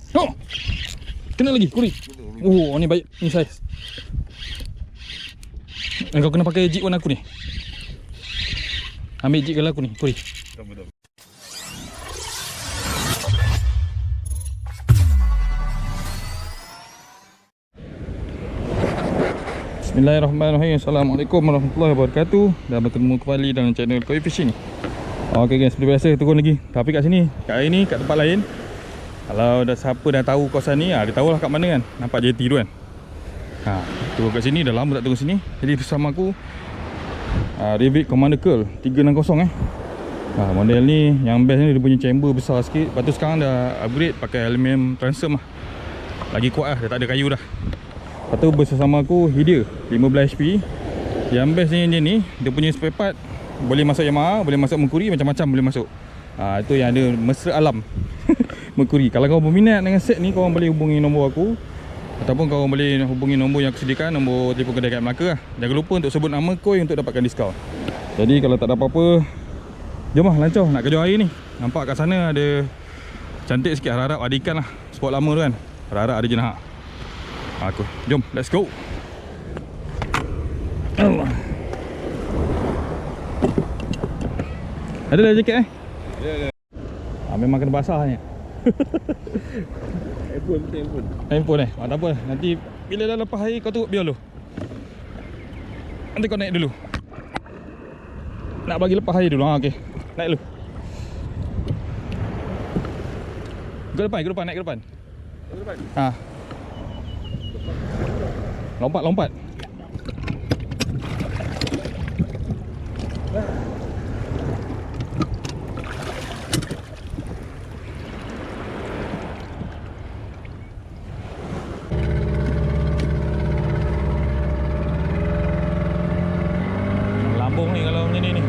Oh, kena lagi kuri. Oh, ni baik, ni saiz. Kau kena pakai jig warna aku ni. Ambil jig kalau aku ni, kuri. Bismillahirrahmanirrahim. Assalamualaikum warahmatullahi wabarakatuh. Dah bertemu kembali dalam channel Koi Fishing. Ok guys, seperti biasa turun lagi. Tapi kat sini, kat hari ni kat tempat lain. Kalau dah siapa dah tahu kawasan ni, dia tahulah kat mana kan. Nampak JT tu kan. Turun kat sini, dah lama tak turun sini. Jadi bersama aku Rivik Commander Curl 360 model ni yang best ni, dia punya chamber besar sikit. Lepas tu sekarang dah upgrade pakai aluminium transom lah. Lagi kuat lah, dah tak ada kayu dah. Lepas tu bersama aku Hidia 15 HP. Yang best ni engine ni, dia punya spare part boleh masuk Yamaha, boleh masuk Mercury, macam-macam boleh masuk. Itu yang ada mesra alam Mercury. Kalau kau berminat dengan set ni, kau boleh hubungi nombor aku, ataupun kau boleh hubungi nombor yang aku sediakan, nombor telefon kedai kat Melaka lah. Jangan lupa untuk sebut nama Koi untuk dapatkan diskaun. Jadi kalau tak ada apa-apa, jom lah lancar nak kerja hari ni. Nampak kat sana ada cantik sikit, harap-harap ada ikan lah. Spot lama tu kan, harap-harap ada jenahak. Aku jom, let's go. Allah. Ada dah jaket Ya. Memang kena basah ni. Handphone tak apa, nanti bila dah lepas air kau turut biar dulu. Nanti kau naik dulu. Nak bagi lepas air dulu. Okey. Naik dulu. Ke depan, naik ke depan. Lompat. Lambung ni kalau macam ni.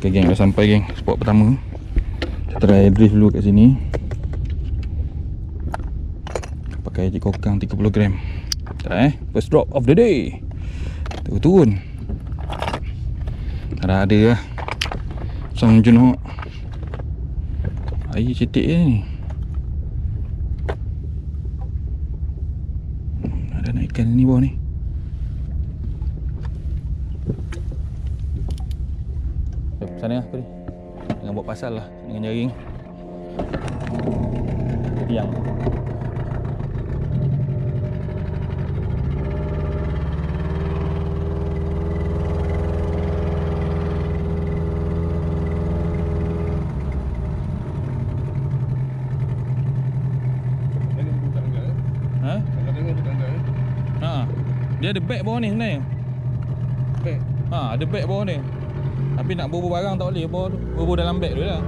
Okay geng, dah sampai geng, spot pertama. Kita try drift dulu kat sini. Pakai je kokang 30 gram. First drop of the day. Turun. Ada lah Sang Junhok. Air cetek je ni. Ada nak ikan ni bawah ni. Sana lah tadi. Jangan buat pasal lah dengan jaring. Tiang. Dia ada bag bawah ni sebenarnya. Bag? Ada bag bawah ni. Tapi nak bobo barang tak boleh, bobo dalam beg dulu lah.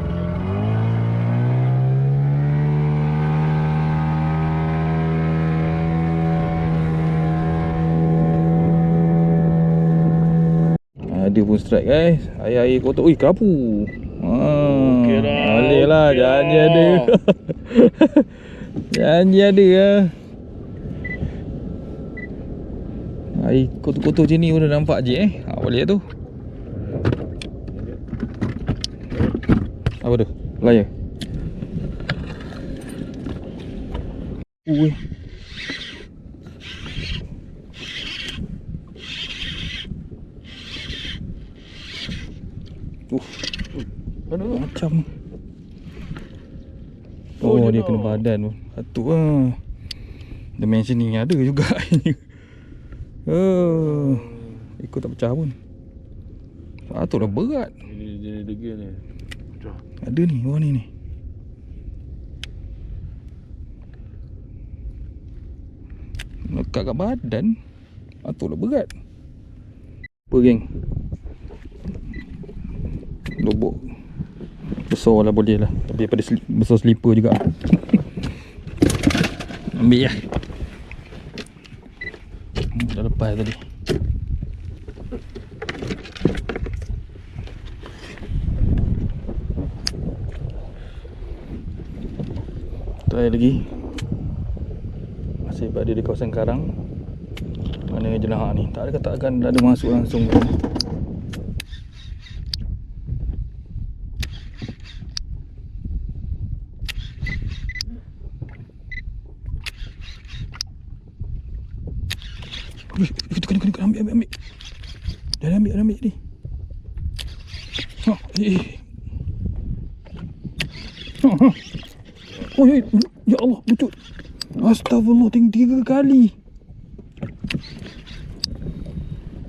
Ada pun strike guys. Air kotor. Ui, kerapu. Okey dah. Boleh lah, janji ada. Janji ada lah. Air kotor-kotor macam ni pun dah nampak je boleh tu. Apa tu? Layar. Macam dia kena badan pun. Patut lah. Dimension ni ada juga airnya. Ikut tak pecah pun. Patut dah berat. Ini degil ni. Ada ni, bawah ni. Lekat kat badan. Patutlah berat. Apa geng? Lobok besar lah boleh lah. Tapi daripada besar slipper juga. Ambil lah. Dah lepas tadi. Try lagi. Masih berada di kawasan karang. Mana jenahak ni? Tak ada katakan ada masuk langsung ke. Itu kena ambil. Dah ambil ni. Ha, Oh, ya Allah, lucut. Astagfirullah, tinggi 3 kali.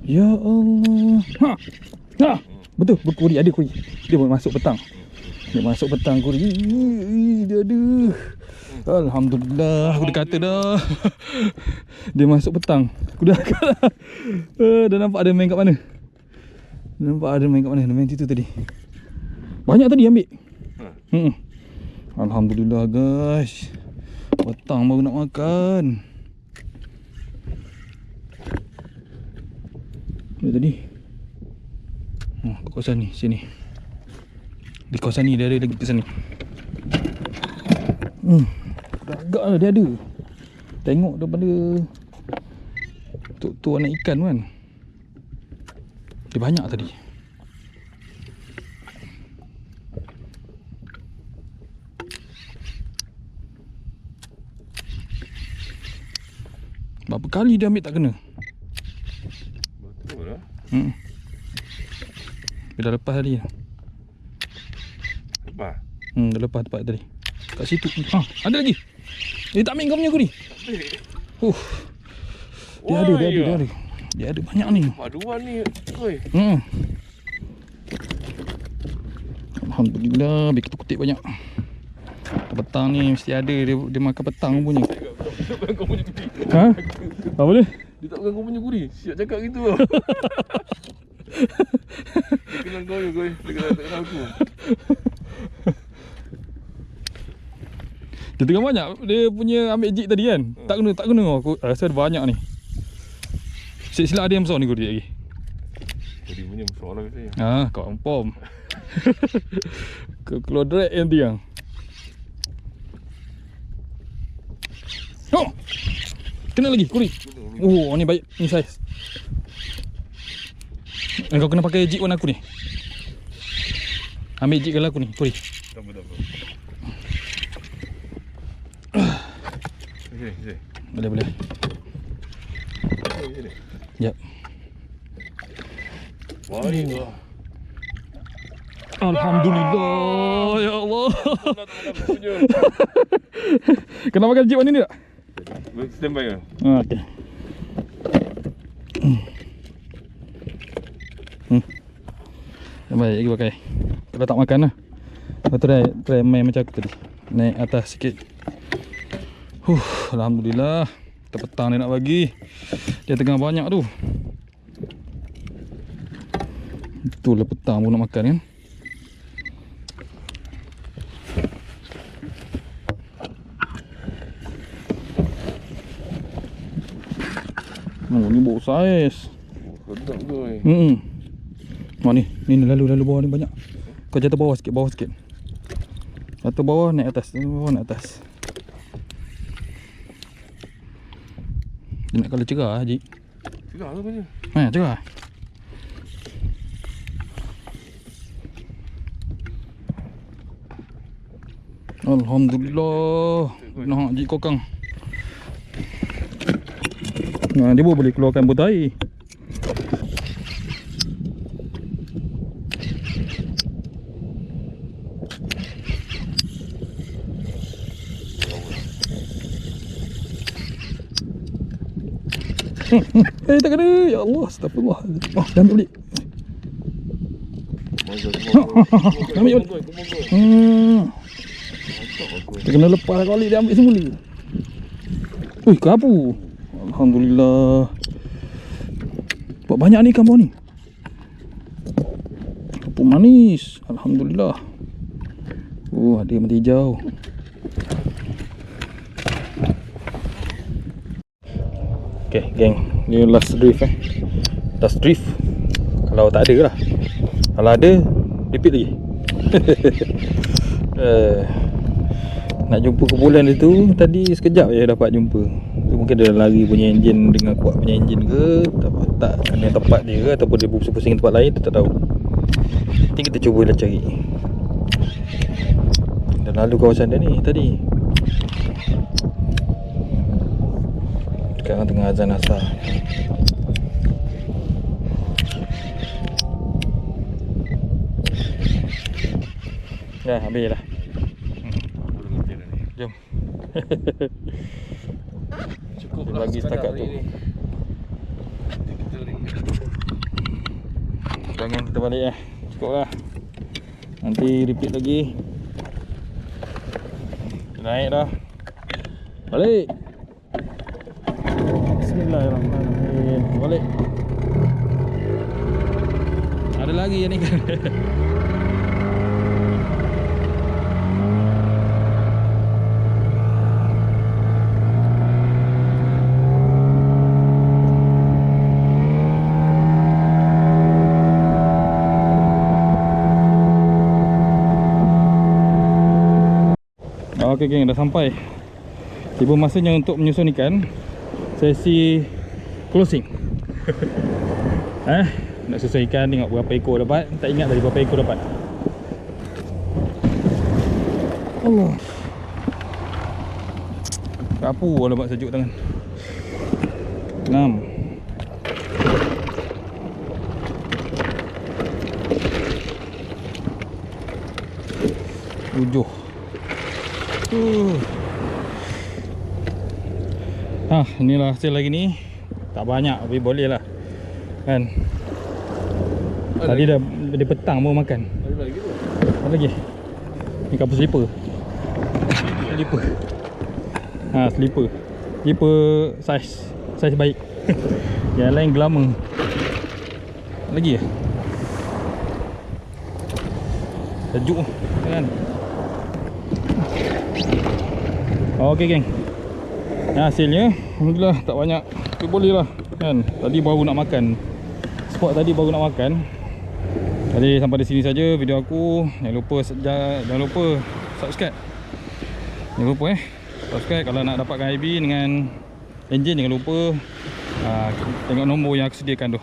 Ya Allah. Ha. Betul, berkuri, ada kuri. Dia masuk petang. Kuri. Dia ada. Alhamdulillah, aku dah kata dah. Dia masuk petang. Aku dah kata. Dah nampak ada main kat mana? Dia main situ tadi. Banyak tadi ambil. Alhamdulillah guys. Petang baru nak makan. Dia tadi. Kat kawasan ni, sini. Di kawasan ni dia ada lagi pesan ni. Agak lah dia ada. Tengok daripada tu anak ikan kan. Dia banyak tadi. Berapa kali dia ambil tak kena? Betul lah. Dia dah lepas tadi. Lepas? Dah lepas tempat tadi. Kat situ. Ada lagi. Dia tak ambil kau punya kuri. Dia ada banyak ni. Paduan ni. Oi. Alhamdulillah, biar kita kutip banyak. Petang ni mesti ada dia makan petang punya. Dia tak kau punya kuri. Ha? Apa boleh? Dia tak kau punya kuri. Siap cakap gitu lah. Dia kenal kau je koi. Dia kenal aku. Dia tengah banyak. Dia punya ambil jig tadi kan. Tak kena aku rasa ada banyak ni. Silap ada yang besar ni kuri lagi. Kuri punya besar lah biasanya. Kau pom. Keluar drag yang tiang. Kena lagi kuri. Ni baik. Ni saiz. Kau kena pakai jig warna aku ni. Ambil jig kalau aku ni kuri. Tak apa. Okey. Boleh. Jap. Wah. Alhamdulillah. Ya Allah. Kena makan jig warna ni tak? Stand by ke? Okey. Baik, lagi pakai. Kalau tak makan lah. Lepas tu try main macam aku tadi. Naik atas sikit. Alhamdulillah. Kita petang dia nak bagi. Dia tengah banyak tu. Itulah petang pun nak makan kan. Ni bau saiz. Sedap koi. Ni lalu bawah ni banyak. Kau jatuh bawah sikit. Jatuh bawah naik atas. Dia nak kalau cerah Haji. Cerah ke punya? Cerah. Alhamdulillah. Nak Haji kokang. Dia pun boleh keluarkan botol air. Tak kena. Ya Allah, astagfirullah. Dah ambil balik. Ambil balik. Dia kena lepas kali dia ambil semula. Kerapu. Alhamdulillah. Buat banyak ni ikan bawah ni. Kerapu manis. Alhamdulillah. Ada mata hijau. Okay geng, ni last drift Kalau tak ada lah. Kalau ada, repeat lagi. Nak jumpa kumpulan itu tadi sekejap je dapat jumpa. Tu mungkin dia lari punya enjin dengan kuat punya enjin ke, tak kena tempat dia ke, ataupun dia pusing-pusing tempat lain, tu tak tahu. Nanti kita cuba lah cari. Dah lalu kawasan dia ni tadi. Sekarang tengah azan asar. Dah habis dah. Jom. Cukup Dia bagi setakat tu. Jangan kita balik cukup lah. Nanti repeat lagi. Naik dah. Balik. Bismillahirrahmanirrahim. Balik. Ada lagi yang ni kan. Okey geng, dah sampai. Tiba masanya untuk menyusun ikan. Sesi closing. Nak susun ikan, tengok berapa ekor dapat. Tak ingat tadi berapa ekor dapat. Allah. Kapu alamak sejuk tangan. 6. Tujuh. Inilah hasil lagi ni. Tak banyak tapi boleh lah kan. Tadi dah di petang baru makan. Ada lagi tu. Apa lagi? Ni kapal slipper. Slipper. Slipper. Slipper saiz baik. Yang lain glamour. Lagi sejuk kan. Okey geng. Hasilnya alhamdulillah tak banyak. Tapi boleh lah kan. Tadi baru nak makan. Spot tadi baru nak makan. Jadi sampai di sini saja video aku. Jangan lupa subscribe. Jangan lupa subscribe kalau nak dapatkan IB dengan enjin. Jangan lupa tengok nombor yang aku sediakan tu.